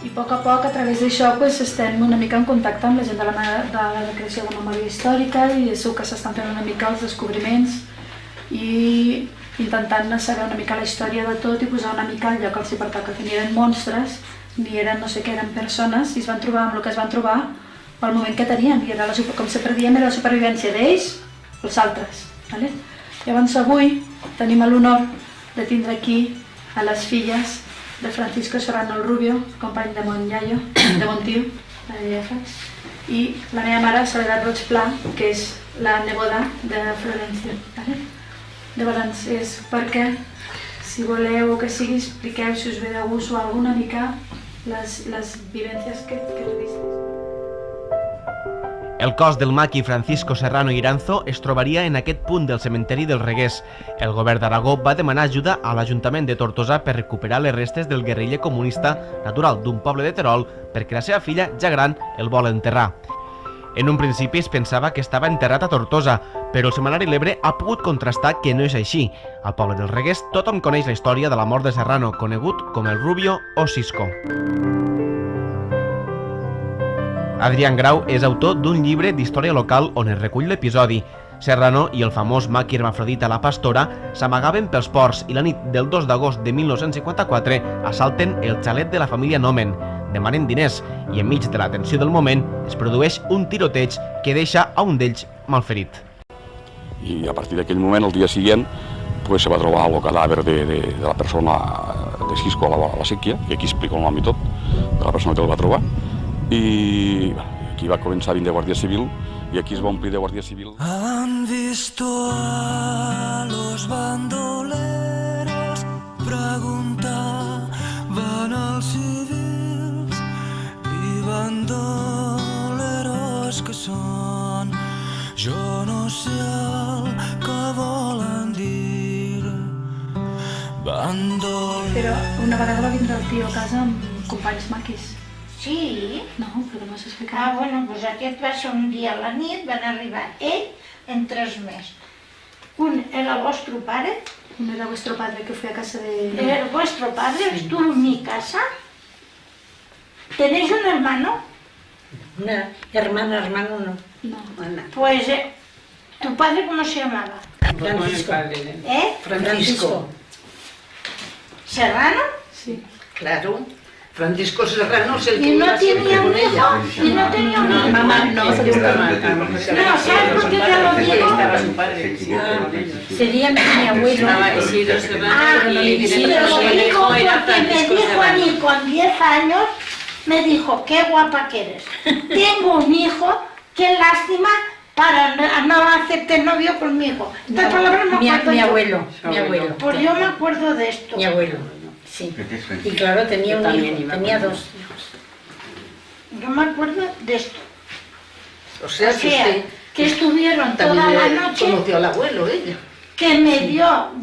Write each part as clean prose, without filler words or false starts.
I a poc, a través d'això, estem una mica en contacte amb la gent de la creació de memòria històrica i segur que s'estan fent una mica els descobriments i intentant saber una mica la història de tot i posar una mica al lloc els hi pertoca, que ni eren monstres, ni eren no sé què, eren persones, i es van trobar amb el que es van trobar pel moment que tenien, i era com sempre diem, era la supervivència d'ells o els altres. Llavors avui tenim l'honor de tindre aquí a les filles de Francisco Serrano el Rubio, company de Montllallo, de Montiu, de Llefes, i la meva mare, Soledad Roig Pla, que és la neboda de Florencio. Llavors és perquè, si voleu que sigui, expliqueu si us ve de gust o alguna mica les vivències que heu vist. El cos del maqui Francisco Serrano Iranzo es trobaria en aquest punt del cementeri del Reguers. El govern d'Aragó va demanar ajuda a l'Ajuntament de Tortosa per recuperar les restes del guerriller comunista natural d'un poble de Terol perquè la seva filla, ja gran, el vol enterrar. En un principi es pensava que estava enterrat a Tortosa, però el setmanari L'Ebre ha pogut contrastar que no és així. Al poble del Reguers tothom coneix la història de la mort de Serrano, conegut com el Rubio o Cisco. Adrián Grau és autor d'un llibre d'història local on es recull l'episodi. Serrano i el famós maqui hermafrodita La Pastora s'amagaven pels ports i la nit del 2 d'agost de 1954 assalten el xalet de la família Nomen, demanen diners i enmig de la tensió del moment es produeix un tiroteig que deixa a un d'ells malferit. I a partir d'aquell moment, el dia següent, se va trobar el cadàver de la persona de Cisco a la sèquia, que aquí explica el nom i tot, de la persona que el va trobar, i aquí va començar a venir de Guàrdia Civil i aquí es va omplir de Guàrdia Civil. Han visto a los bandoleros preguntaban als civils i bandoleros que són, jo no sé el que volen dir. Però una vegada va vindre el tio a casa amb companys maquis. Sí? No, però no s'ha explicat. Bueno, doncs aquest va ser un dia a la nit, van arribar ell en 3 més. Un era el vostre pare. Un era vuestro padre que fue a casa de... Era vuestro padre, estuvo en mi casa. ¿Tenéis un hermano? Una hermano no. No. Pues, ¿tu padre cómo se llamaba? Francisco. Francisco. ¿Serrano? Sí. Claro. Francisco Serrano es el que ¿Y no iba siempre tenía un con ella. hijo? ¿Y no tenía un hijo? Mamá, no, se estaba. No, ¿sabes por qué te lo digo? Sería mi abuelo. Isidro Serrano porque me dijo a mí con 10 años, me dijo, qué guapa que eres. Tengo un hijo, qué lástima para no hacerte novio conmigo. Estas palabras me acuerdo Mi yo. abuelo. Pues yo me acuerdo de esto. Mi abuelo, sí. Y claro, tenía un hijo, tenía 2 hijos. Yo me acuerdo de esto. O sea, que estuvieron toda la noche, conoció al abuelo, ella. que me dieron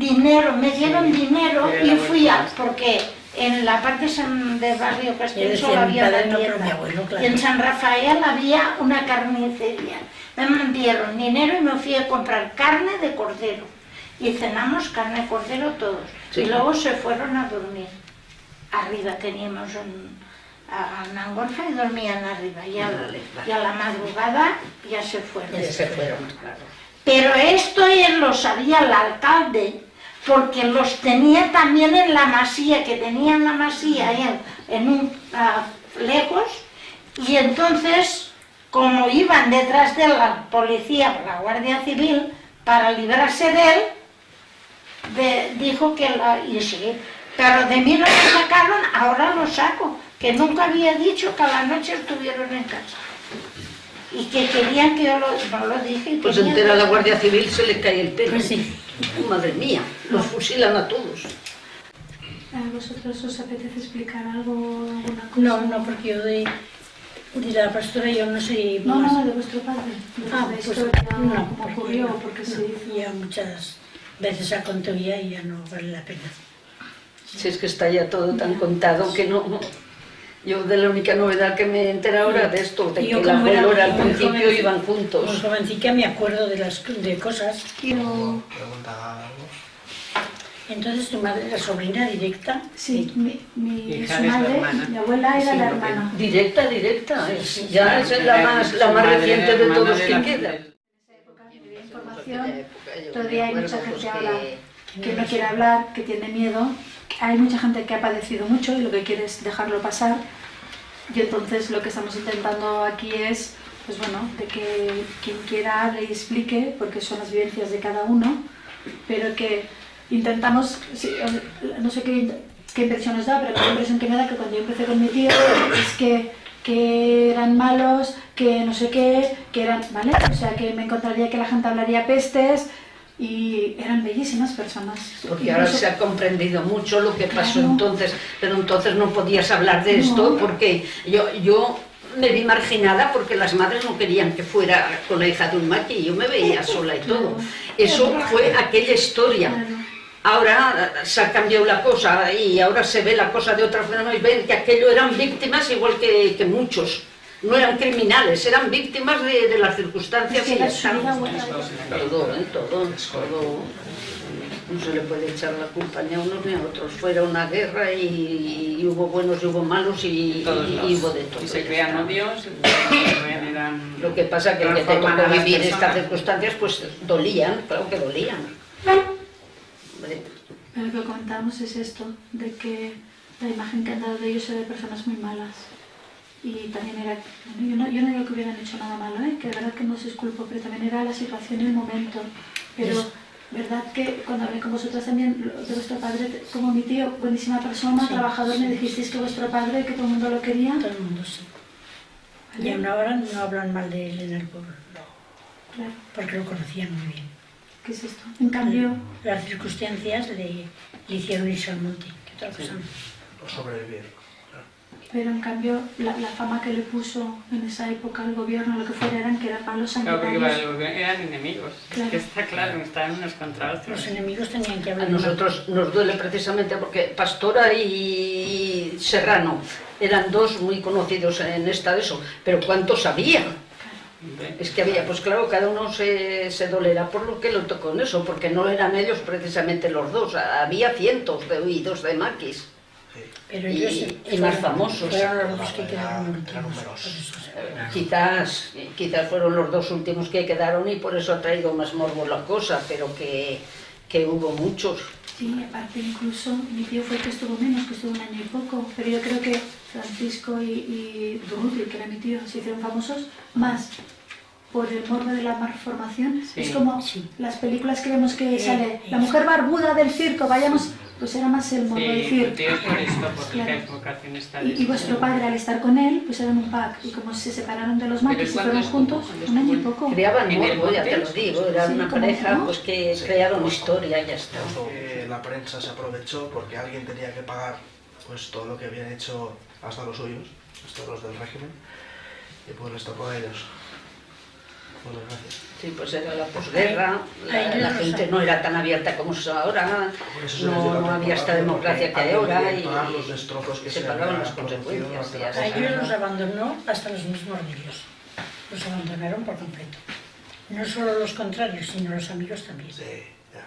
dinero y fui porque en la parte de Barrio Castillo solo había una tienda y en San Rafael había una carnicería. Me dieron dinero y me fui a comprar carne de cordero y cenamos carne de cordero todos y luego se fueron a dormir. Arriba teníamos una golfa y dormían arriba y a la madrugada ya se fueron. Claro. Pero esto lo sabía el alcalde, porque los tenía también en la masía, que tenían la masía lejos, y entonces, como iban detrás de la policía, la Guardia Civil, para librarse de él, dijo que pero de mí no lo sacaron, ahora lo saco, que nunca había dicho que a la noche estuvieron en casa. Y que querían que yo no lo dije. Pues entera la Guardia Civil se le cae el pelo. Sí. Madre mía, los fusilan a todos. ¿A vosotros os apetece explicar alguna cosa? No, porque yo de la pastora yo no sé No, más. de vuestro padre. De la Pues historia, no, cómo ocurrió, porque se hizo. Ya muchas veces ha contado ya y ya no vale la pena. Si es que está ya todo tan contado que no... Yo de la única novedad que me entero ahora de esto, de que el abuelo al principio iban juntos. Como jovencica me acuerdo de cosas. Quiero... En Entonces tu madre era sobrina directa. Sí, Hija su de su madre, hermana. mi abuela era Sí, la lo que- hermana. Directa, ya es la más reciente de todos que queda. Información, todavía hay mucha gente ahora que no quiere hablar, que tiene miedo. Hay mucha gente que ha padecido mucho y lo que quiere es dejarlo pasar. Y entonces lo que estamos intentando aquí es, pues bueno, de que quien quiera hable y explique, porque son las vivencias de cada uno, pero que intentamos, sí, no sé qué impresión os da, pero la impresión que me da que cuando yo empecé con mi tío es que eran malos, que no sé qué, que eran, ¿vale? O sea, que me encontraría que la gente hablaría pestes y eran bellísimas personas. Porque ahora se ha comprendido mucho lo que pasó Claro. entonces, pero entonces no podías hablar de esto porque yo me vi marginada porque las madres no querían que fuera con la hija de un maqui y yo me veía sola y todo. Eso fue aquella historia. Claro. Ahora se ha cambiado la cosa y ahora se ve la cosa de otra forma y ven que aquello eran víctimas igual que muchos. No eran criminales, eran víctimas de las circunstancias Es que y ya la está. vida buena. Todo. No se le puede echar la culpa ni a unos ni a otros. Fuera una guerra y hubo buenos y hubo malos y hubo de todo. Y se crean odios, eran... Lo que pasa que el que te transforman tocó a las vivir personas. estas circunstancias pues dolían, claro que dolían. Hombre, Pero lo que comentábamos es esto, de que la imagen que han dado de ellos era de personas muy malas. Y también era, yo no digo que hubieran hecho nada malo, que de verdad que no se esculpo, pero también era la situación y el momento. Pero, verdad que cuando hablé con vosotras también, de vuestro padre, como mi tío, buenísima persona, Sí. trabajador, me dijisteis que vuestro padre, que todo el mundo lo quería. Todo el mundo sí. ¿Vale? Y aún ahora no hablan mal de él en el pueblo, Claro, porque lo conocían muy bien. ¿qué es esto? En cambio, Las circunstancias le hicieron irse al monte, que otra cosa no. Por sobrevivir. pero en cambio, la fama que le puso en esa época el gobierno, lo que fuera, eran que eran malos Claro, porque sanguinarios. eran enemigos. Claro. Es que está claro, estaban unos contra otros. Los enemigos tenían que a hablar nosotros nos duele precisamente porque Pastora y Serrano eran dos muy conocidos en esta de eso, pero ¿cuántos había? Hombre. Es que había, pues claro, cada uno se dolerá por lo que le tocó en eso, porque no eran ellos precisamente los dos, había cientos de huidos de maquis. Pero y- ellos y más famosos. fueron los dos que quedaron Eran últimos. numerosos. Quizás fueron los dos últimos que quedaron y por eso ha traído más morbo la cosa, pero que hubo muchos. Sí, aparte incluso mi tío fue el que estuvo menos, que estuvo un año y poco, pero yo creo que Francisco y Durruti, que era mi tío, se hicieron famosos más por el morbo de la malformación. Sí. Es como Sí. las películas que vemos que Sí, sale la sí. mujer barbuda del circo, vayamos, pues era más el morbo de Sí, decir. tu tío es por esto, porque Claro. la vocación está Y vuestro padre al estar con él, pues eran un pack, y como se separaron de los Pero maquis y ¿cuándo fueron estuvo? juntos, ¿Cuándo un año y estuvo? poco. Creaban ¿En el morbo, ya te lo monte? digo, era Sí, una como pareja no. pues que crearon historia y ya está. La prensa se aprovechó porque alguien tenía que pagar pues todo lo que habían hecho hasta los suyos, hasta los del régimen, y pues les tocó a ellos. Por desgracia. Sí, pues era la posguerra, Ay, yo la no gente sé. no era tan abierta como es ahora, Por eso se les dio no tanta había esta importancia, democracia que hay porque ahora alguien tenía que pagar los y destrozos que se se pagaban habían las producido consecuencias. durante ya la está. A ellos los abandonó hasta los mismos ríos. Los abandonaron por completo. No solo los contrarios, sino los amigos también. Sí, ya.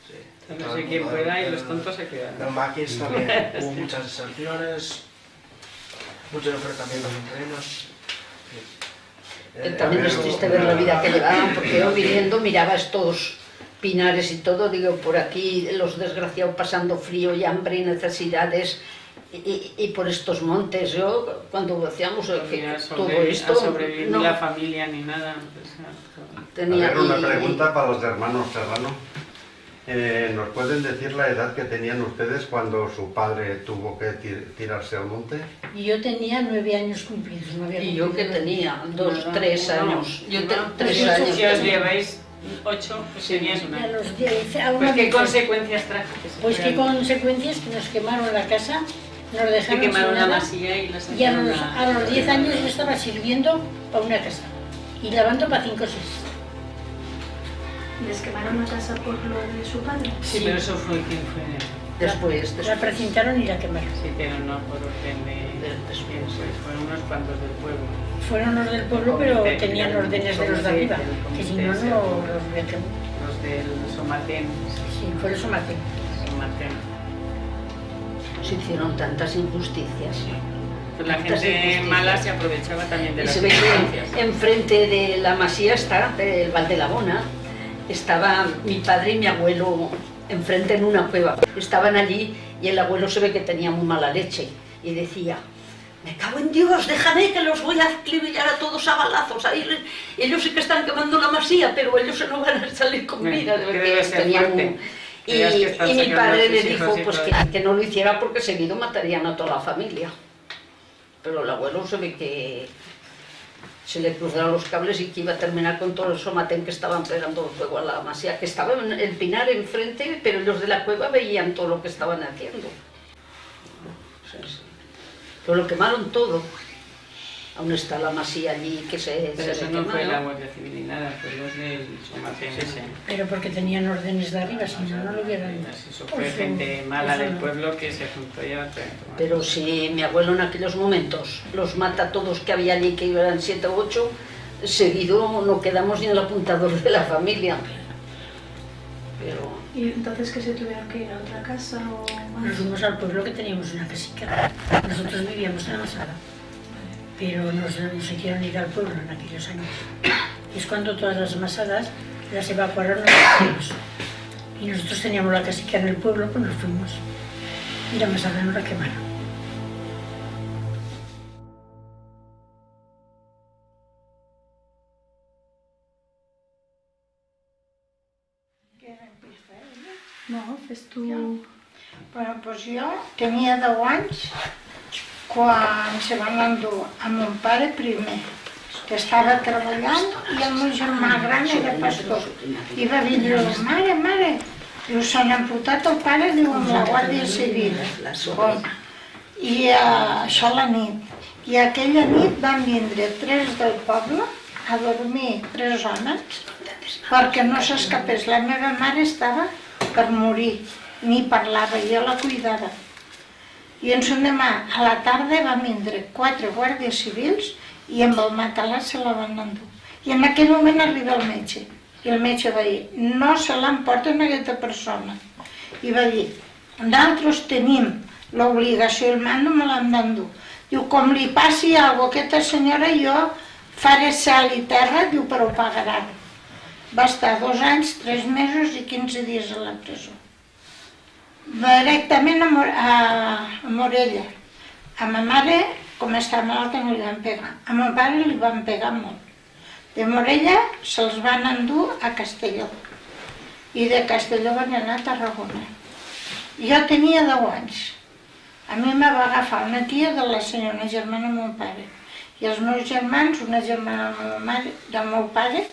Sí. No sé quién pueda y los tontos se quedan. En Maquis también hubo muchas deserciones, muchos enfrentamientos entre ellos. También es triste ver la vida que llevaban, porque yo viniendo miraba estos pinares y todo, digo, por aquí los desgraciados pasando frío y hambre y necesidades, y por estos montes. Yo, cuando hacíamos todo esto, a sobrevivir no ni la familia ni nada. tenía... A ver, una y- pregunta para los hermanos Serrano. ¿Nos pueden decir la edad que tenían ustedes cuando su padre tuvo que tirarse al monte? Y yo tenía 9 años cumplidos. No había Y yo que cumplido. tenía 2, 3 años. Yo No, 3 si años. os lleváis 8, pues tenías un A año. los 10, a Pues una qué mitad. consecuencias trágicas. Pues qué consecuencias, que nos quemaron la casa, nos Te dejaron quemaron sin la nada, masilla y la y sacaron a los 10 años yo estaba sirviendo para una casa y lavando para 5 o 6. Y les quemaron la casa por lo de su padre. Sí, pero eso fue quien fue. Después. La precintaron y la quemaron. Sí, pero no por orden de... Después. Fueron unos cuantos del pueblo. Fueron los del pueblo, pero Comité, tenían órdenes de los de arriba, que si no, comité, no los habían quemado. Los del Somatén. Sí, por eso maté. San Martín. Se hicieron tantas injusticias. Pues la gente mala se aprovechaba también de Y las se ve circunstancias. que enfrente de la masía está, del Valdelabona, estaba mi padre y mi abuelo enfrente en una cueva. Estaban allí y el abuelo se ve que tenía muy mala leche y decía: me cago en Dios, déjame que los voy a acribillar a todos a balazos. Ahí ellos sí que están quemando la masía, pero ellos se no van a salir con vida. Que debe ser fuerte. Y mi padre le dijo pues que no lo hiciera porque seguido matarían a toda la familia. Pero el abuelo se ve que se le cruzaron los cables y que iba a terminar con todo el somatén que estaban pegando fuego a la masía, que estaba el pinar enfrente, pero los de la cueva veían todo lo que estaban haciendo. Pero lo quemaron todo. Aún está la masía allí que se Pero eso no fue la quemaron. Guardia Civil ni nada, fue los del Somatén ese. Pero porque tenían órdenes de arriba, si no, no lo hubieran... Eso fue gente mala del pueblo que se juntó y a Pero si mi abuelo en aquellos momentos los mata a todos que había allí, que eran 7 o 8, seguido no quedamos ni el apuntador de la familia. Pero... ¿Y entonces que se tuvieron que ir a otra casa o más? Nos fuimos al pueblo que teníamos una casica. Nosotros vivíamos en la Masada, pero nos hicieron ir al pueblo en aquellos años. Y es cuando todas las masadas las evacuaron a los pueblos. Y nosotros teníamos la casica en el pueblo, pues nos fuimos. Y la masada nos la quemaron. No, fes tu... Bueno, doncs jo tenia 10 anys quan se van endur a mon pare primer, que estava treballant, i el meu germà gran era pastor. I va dir, diu, mare, diu, s'han emportat el pare, diu, amb la Guàrdia Civil. Com? I això a la nit. I aquella nit van vindre 3 del poble a dormir, 3 homes, perquè no s'escapés. La meva mare estava per morir, ni parlava, jo la cuidava. I en son demà, a la tarda, van vindre 4 guàrdies civils i amb el matalàs se la van endur. I en aquell moment arriba el metge. I el metge va dir, no se l'emporten aquesta persona. I va dir, nosaltres tenim l'obligació, el mando me l'han d'endur. Diu, com li passi alguna cosa a aquesta senyora, jo faré cel i terra, diu, però ho pagaran. Va estar 2 anys, 3 mesos i 15 dies a la presó. Directament a Morella. A ma mare, com estava malalta, no li van pegar. A mon pare li van pegar molt. De Morella se'ls van endur a Castelló. I de Castelló van anar a Tarragona. Jo tenia 10 anys. A mi me va agafar una tia de la senyora, una germana de mon pare. I els meus germans, una germana del meu pare,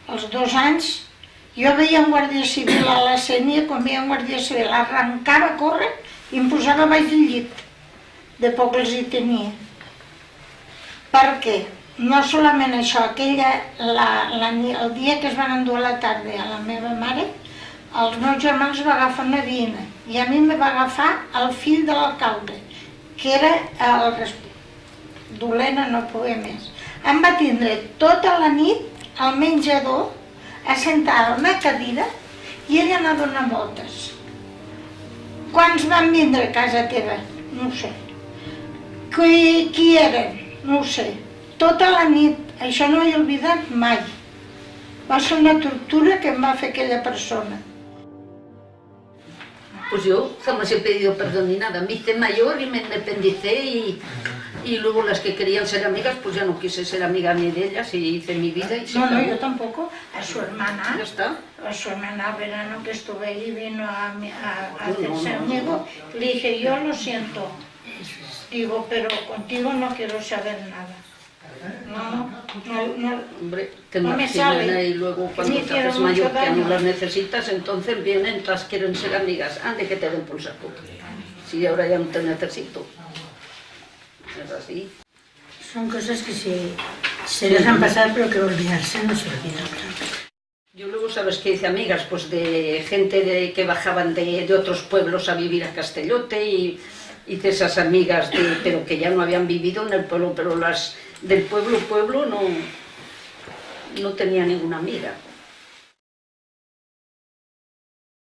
als 2 anys, jo veia un guàrdia civil a la Sénia, quan veia un guàrdia civil, arrencava a córrer i em posava baix del llit. De poc els hi tenia. Perquè no solament això, el dia que es van endur a la tarda a la meva mare, els meus germans va agafar una veïna i a mi me va agafar el fill de l'alcalde, que era el dolent a no poder més. Em va tindre tota la nit al menjador, assentada a una cadira, i ella anava a donar voltes. Quants van vindre a casa teva? No ho sé. Qui eren? No ho sé. Tota la nit, això no ho he oblidat mai. Va ser una tortura que em va fer aquella persona. Pues yo jamás he pedido perdón ni nada. Me hice mayor y me independicé y luego las que querían ser amigas, pues ya no quise ser amiga ni de ellas y hice mi vida y se No, acabó. yo tampoco. A su hermana. Ya está. A su hermana, verano que estuve ahí, vino a hacerse amigo. Le dije, yo lo siento. Digo, pero contigo no quiero saber nada. No. Hombre, te No me marginan sale. y luego cuando Me te hicieron haces mayor mucho que ya no daño. las necesitas, entonces vienen, las quieren ser amigas. Ande que te den por saco. Si ahora ya no te necesito. Es así. Son cosas que se dejan pasar, pero que olvidarse no se olvidan. Yo luego, ¿sabes qué hice amigas? Pues de gente que bajaban de otros pueblos a vivir a Castellote y hice esas amigas, pero que ya no habían vivido en el pueblo, pero las del pueblo no tenía ninguna amiga.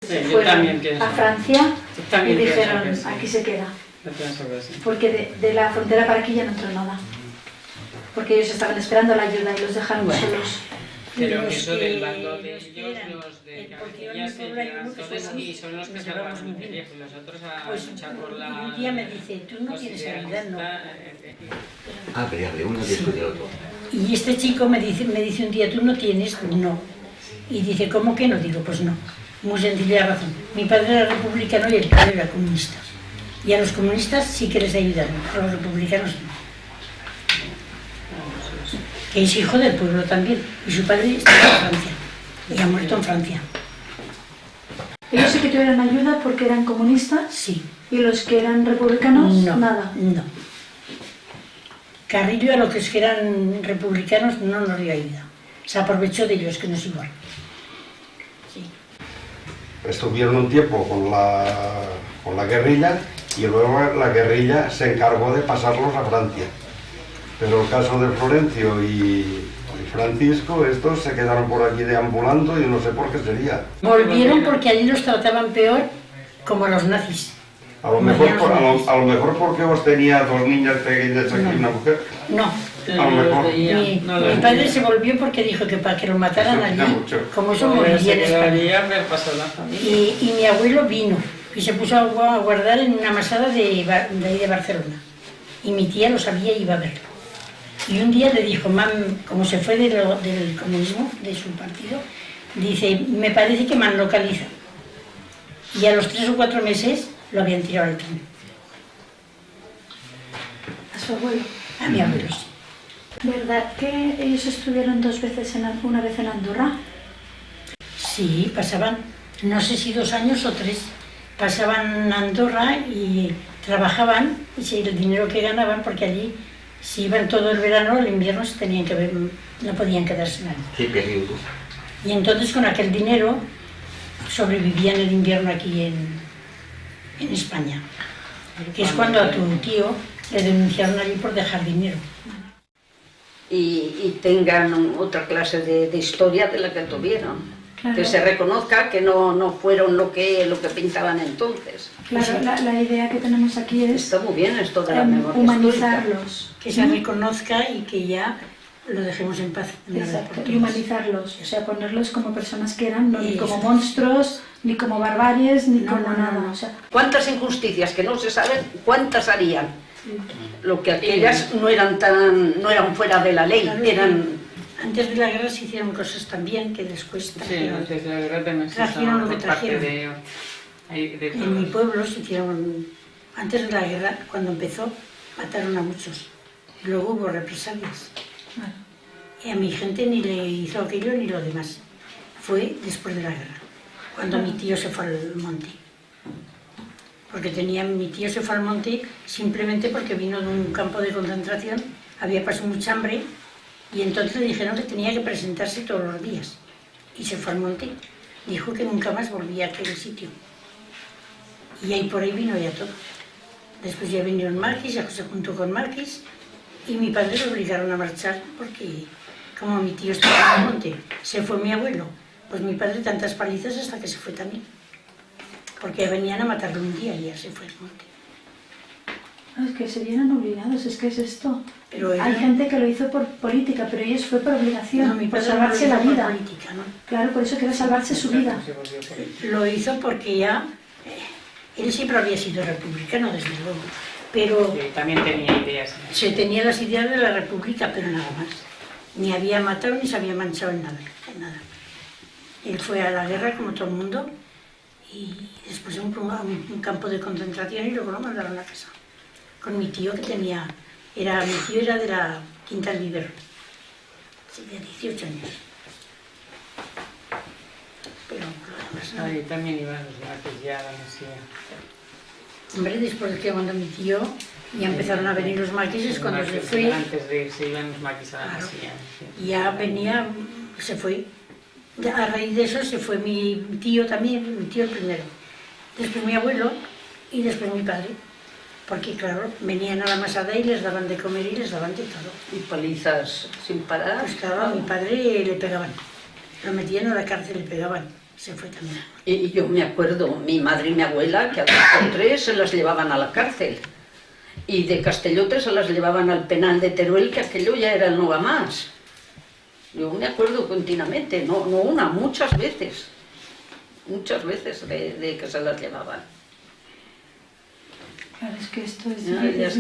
se yo fueron también pienso. a Francia Yo también y pienso dijeron, que sí. aquí se queda. Yo pienso que sí. Porque de la frontera para aquí ya no entró nada. Porque ellos estaban esperando la ayuda y los dejaron solos. Pero Los eso que- del bando de los que ellos, eran, los de porque yo en Cabecilla mi se pueblo hay llevan uno que todos fue y son los que nos salvan llevamos muy bien. y los otros a Pues luchar por la... un día me dice, tú no los tienes idealistas, ayuda, no. Ah, pero ya de uno después del otro. Y este chico me dice un día, ¿tú no tienes? No. Y dice, ¿cómo que no? Digo, pues no. Muy sencilla razón. Mi padre era republicano y el padre era comunista. Y a los comunistas sí que les ayudaron, a los republicanos no. Que es hijo del pueblo también. Y su padre está en Francia. Y ha muerto en Francia. Ellos sí que tuvieron ayuda porque eran comunistas. Sí. Y los que eran republicanos, No, nada. No. Carrillo a los que eran republicanos no nos dio ayuda. Se aprovechó de ellos, que no es igual. Sí. Estuvieron un tiempo con la guerrilla y luego la guerrilla se encargó de pasarlos a Francia. Pero el caso de Florencio y Francisco, estos se quedaron por aquí deambulando y no sé por qué sería. Volvieron porque allí los trataban peor como a los nazis. A lo mejor porque vos tenía dos niñas pequeñas aquí y una mujer. No. A lo mejor. Mi padre se volvió porque dijo que para que lo mataran allí, como eso moriría en España. Y mi abuelo vino y se puso a guardar en una masada de ahí de Barcelona. Y mi tía lo sabía y iba a verlo. Y un día le dijo, mam, como se fue del comunismo, de su partido, dice, me parece que me han localizado. Y a los 3 o 4 meses lo habían tirado al tren. ¿A su abuelo? A mi abuelo, sí. ¿Verdad que ellos estuvieron una vez en Andorra? Sí, pasaban, no sé si 2 años o 3, pasaban a Andorra y trabajaban, y el dinero que ganaban, porque allí, si iban todo el verano, el invierno se tenían que ver, no podían quedarse en Andorra. Sí, periodo. Y entonces con aquel dinero sobrevivían el invierno aquí en España, que es cuando a tu tío le denunciaron allí por dejar dinero. Y tengan otra clase de historia de la que tuvieron. Claro. Que se reconozca que no fueron lo que pintaban entonces. Claro, la idea que tenemos aquí es... Está muy bien esto de la memoria humanizarlos. Que se reconozca y que ya lo dejemos en paz. Exacto, y humanizarlos, o sea, ponerlos como personas que eran, no ni como monstruos, ni como barbaries, ni como nada. O sea, ¿cuántas injusticias que no se saben, cuántas harían? Lo que aquellas no eran fuera de la ley, claro, eran... Antes de la guerra se hicieron cosas también que después Sí, antes de la guerra también se trajeron lo que por parte trajeron. de En mi todos. pueblo se hicieron, antes de la guerra, cuando empezó, mataron a muchos. Luego hubo represalias. Y a mi gente ni le hizo aquello ni lo demás. Fue después de la guerra, cuando mi tío se fue al monte. Porque mi tío se fue al monte simplemente porque vino de un campo de concentración, había pasado mucha hambre, y entonces le dijeron que tenía que presentarse todos los días. Y se fue al monte. Dijo que nunca más volvía a aquel sitio. Y ahí por ahí vino ya todo. Después ya vinieron Marquis, ya se juntó con Marquis, y mi padre lo obligaron a marchar porque, como mi tío estaba en el monte, se fue mi abuelo. Pues mi padre tantas palizas hasta que se fue también. Porque venían a matarlo un día y ya se fue al monte. es que se vieron obligados, es que es esto. Pero hay gente que lo hizo por política, pero ellos fue por obligación, No, mi por padre salvarse no la lo hizo vida. por política, ¿no? Claro, por eso quería salvarse su vida. Lo hizo porque ya... él siempre había sido republicano, desde luego. Pero Sí, también tenía ideas. se tenía las ideas de la república, pero nada más. Ni había matado ni se había manchado en nada. En nada. Él fue a la guerra como todo el mundo y después a un campo de concentración y luego lo mandaron a casa. Con mi tío que tenía... mi tío era de la Quinta del Vivero. Sí, de 18 años. Pero lo demás no. Ahí también iban los mates ya, la mesía. Hombre, después de que cuando mi tío ya empezaron a venir los maquis, es cuando se fue. Antes de irse iban los maquis a la mesía. Y ya venía, se fue. A raíz de eso se fue mi tío también, mi tío el primero. Después mi abuelo y después mi padre. Porque claro, venían a la masada y les daban de comer y les daban de todo. Y palizas sin parar. Pues claro, a mi padre le pegaban. Lo metían a la cárcel y le pegaban. se fue también. Y yo me acuerdo, mi madre y mi abuela, que a 2 o 3 se las llevaban a la cárcel. Y de Castellote se las llevaban al penal de Teruel, que aquello ya era el no va más. Yo me acuerdo continuamente, no una, muchas veces de que se las llevaban. Claro, es que esto es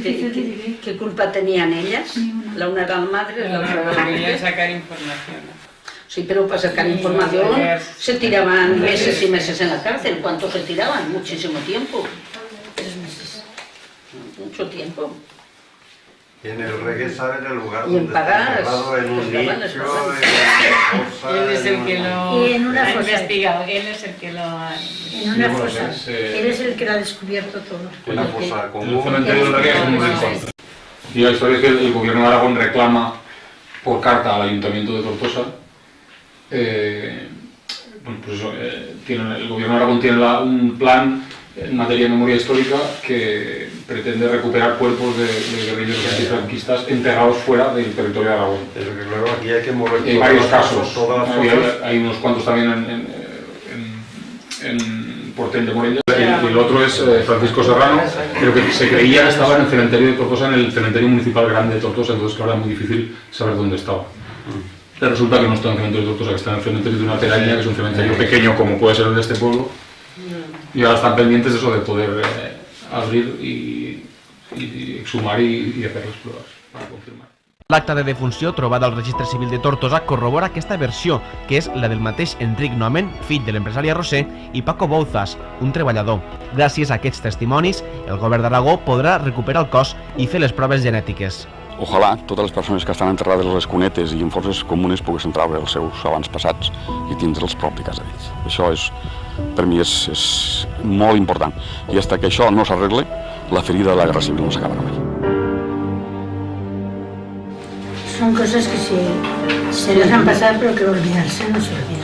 difícil de vivir. ¿Qué culpa tenían ellas? La una era la madre, la otra era la Querían mujer. sacar información. Sí, pero para sacar información se tiraban meses y meses en la cárcel. ¿Cuánto se tiraban? Muchísimo tiempo. 3 meses. Mucho tiempo. Y en el reggae saben el lugar Y en donde Parás, está enterrado, en un pues, nicho, les en pagan. una fosa, Él es el que lo Y en una ha fosa. investigado, él es el que lo ha... En una fosa. Él es el que lo ha descubierto todo. una fosa El común. cementerio del Reggae es un rincón. Y la historia es que el gobierno de Aragón reclama por carta al Ayuntamiento de Tortosa. Bueno, pues eso, el gobierno de Aragón tiene un plan en materia de memoria histórica que pretende recuperar cuerpos de guerrilleros antifranquistas enterrados fuera del territorio de Aragón. Pero que claro, aquí hay que mover Hay varios casos, todas las fosas. hay unos cuantos también en Portell de Morella, y el otro es Francisco Serrano, pero que se creía que estaba en el cementerio de Tortosa, en el cementerio municipal grande de Tortosa, entonces claro, era muy difícil saber dónde estaba. Pero resulta que no está en el cementerio de Tortosa, que está en el cementerio de una Peraña, que es un cementerio pequeño como puede ser el de este pueblo, y ahora están pendientes de eso, de poder abrir y exhumar y hacer las pruebas para confirmar. L'acta de defunció trobada al Registre Civil de Tortosa corrobora aquesta versió, que és la del mateix Enric Nomen, fill de l'empresari arrosser, i Paco Bouzas, un treballador. Gràcies a aquests testimonis, el govern d'Aragó podrà recuperar el cos i fer les proves genètiques. Ojalà totes les persones que estan enterrades a les cunetes i en fosses comunes poguessin treure els seus avantpassats i tindre'ls propi a casa d'ells. Això per mi és molt important. I fins que això no s'arregle, la ferida de la Guerra Civil no s'acabarà mai. Son cosas que se dejan pasar, pero que olvidarse no se olvida.